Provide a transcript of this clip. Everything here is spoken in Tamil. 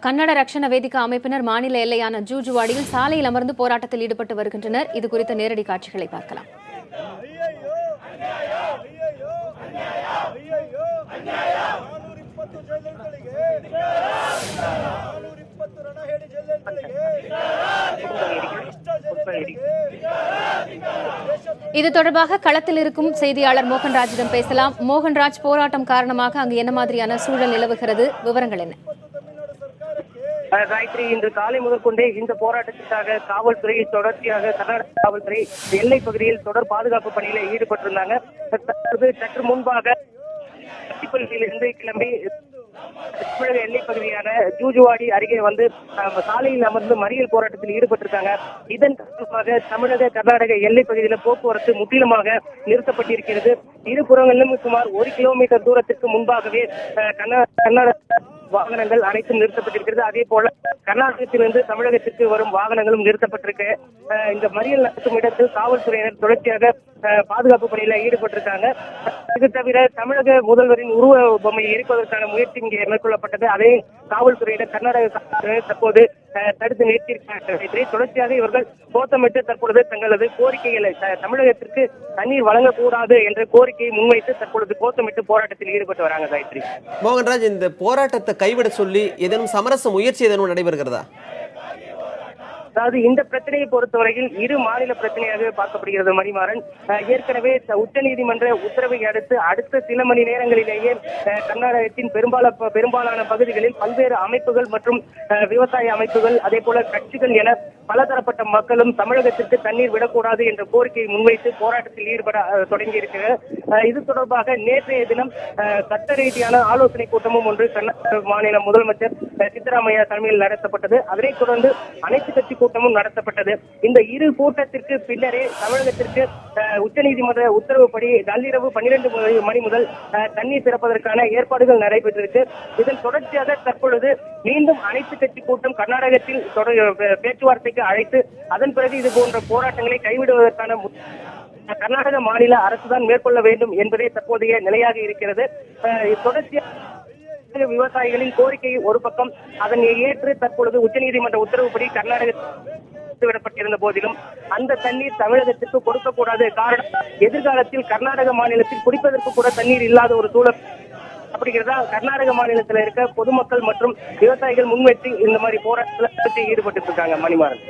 கன்னட ரக்ஷண வேதிக்கா அமைப்பினர் மாநில எல்லையான ஜூஜுவாடியில் சாலையில் அமர்ந்து போராட்டத்தில் ஈடுபட்டு வருகின்றனர். இது குறித்த நேரடி காட்சிகளை பார்க்கலாம். இது தொடர்பாக களத்தில் இருக்கும் செய்தியாளர் மோகன்ராஜிடம் பேசலாம். மோகன்ராஜ், போராட்டம் காரணமாக அங்கு என்ன மாதிரியான சூழல் நிலவுகிறது? விவரங்கள் என்ன? காயத்ரி, இன்று காலை முதற்கொண்டே இந்த போராட்டத்திற்காக காவல்துறை தொடர்ச்சியாக கர்நாடக காவல்துறை எல்லை பகுதியில் தொடர் பாதுகாப்பு பணியில ஈடுபட்டிருந்தாங்க. சற்று முன்பாக இருந்து கிளம்பி தமிழக எல்லை பகுதியான ஜூஜுவாடி அருகே வந்து சாலையில் அமர்ந்து மறியல் போராட்டத்தில் ஈடுபட்டிருக்காங்க. இதன் காரணமாக தமிழக கர்நாடக எல்லை பகுதியில போக்குவரத்து முற்றிலுமாக நிறுத்தப்பட்டிருக்கிறது. இருபுறங்களிலும் சுமார் 1 கிலோமீட்டர் தூரத்திற்கு முன்பாகவே கர்நாடக வாகனங்கள் அனைத்தும் நிறுத்தப்பட்டிருக்கிறது. அதே போல கர்நாடகத்திலிருந்து தமிழகத்திற்கு வரும் வாகனங்களும் நிறுத்தப்பட்டிருக்கு. இந்த மறியல் நடத்தும் இடத்தில் காவல்துறையினர் தொடர்ச்சியாக பாதுகாப்பு பணியில ஈடுபட்டிருக்காங்க. இது தவிர தமிழக முதல்வரின் உருவ பொம்மையை எரிப்பதற்கான முயற்சி இங்கே மேற்கொள்ளப்பட்டது. அதை காவல்துறையினர் கர்நாடக காவல்துறையினர் தற்போது தடுத்து நிறுத்தியிருக்கிறார்கள். தொடர்ச்சியாக இவர்கள் கோஷமிட்டு தற்பொழுது தங்களது கோரிக்கைகளை தமிழகத்திற்கு தண்ணீர் வழங்கக்கூடாது என்ற கோரிக்கையை முன்வைத்து தற்பொழுது கோஷமிட்டு போராட்டத்தில் ஈடுபட்டு வராங்க. காயத்ரி, மோகன்ராஜ், இந்த போராட்டத்தை கைவிட சொல்லி ஏதேனும் சமரச முயற்சி ஏதேனும் நடைபெறுகிறதா? அதாவது இந்த பிரச்சனையை பொறுத்தவரையில் இரு மாநில பிரச்சனையாக பார்க்கப்படுகிறது. மணிமாறன், ஏற்கனவே உச்சநீதிமன்ற உத்தரவை அடுத்த சில மணி நேரங்களிலேயே கர்நாடகத்தின் பெரும்பாலான பகுதிகளில் பல்வேறு அமைப்புகள் மற்றும் விவசாய அமைப்புகள், அதே போல கட்சிகள் என பலதரப்பட்ட மக்களும் தமிழகத்திற்கு தண்ணீர் விடக்கூடாது என்ற கோரிக்கையை முன்வைத்து போராட்டத்தில் ஈடுபட தொடங்கி இருக்கிறது. இது தொடர்பாக நேற்றைய தினம் சட்ட ரீதியான ஆலோசனை கூட்டமும் ஒன்று கர்நாடக மாநில முதலமைச்சர் சித்தராமையா தலைமையில் நடத்தப்பட்டது. அதனைத் தொடர்ந்து அனைத்து கட்சி கூட்டமும் நடத்தப்பட்டது. இந்த இரு கூட்டத்திற்கு பின்னரே தமிழகத்திற்கு உச்சநீதிமன்ற உத்தரவுப்படி நள்ளிரவு 12 மணி முதல் தண்ணீர் திறப்பதற்கான ஏற்பாடுகள் நடைபெற்றிருக்கு. இதன் தொடர்ச்சியாக தற்பொழுது மீண்டும் அனைத்து கட்சி கூட்டம் கர்நாடகத்தில் பேச்சுவார்த்தைக்கு அழைத்து அதன் பிறகு இது போன்ற போராட்டங்களை கைவிடுவதற்கான கர்நாடக மாநில அரசுதான் மேற்கொள்ள வேண்டும் என்பதே தற்போதைய நிலையாக இருக்கிறது. தொடர்ச்சியாக விவசாயிகளின் கோரிக்கை ஒரு பக்கம், அதனை ஏற்று தற்பொழுது உச்சநீதிமன்ற உத்தரவுப்படி கர்நாடகத்தில் விடப்பட்டிருந்த போதிலும் அந்த தண்ணீர் தமிழகத்திற்கு கொடுக்கக்கூடாது. காரணம், எதிர்காலத்தில் கர்நாடக மாநிலத்தில் குடிப்பதற்கு கூட தண்ணீர் இல்லாத ஒரு சூழல் அப்படிங்கிறதா கர்நாடக மாநிலத்தில் இருக்க பொதுமக்கள் மற்றும் விவசாயிகள் முன்வெற்றி இந்த மாதிரி போராட்டத்தில் ஈடுபட்டு இருக்காங்க. மணிமாறன்.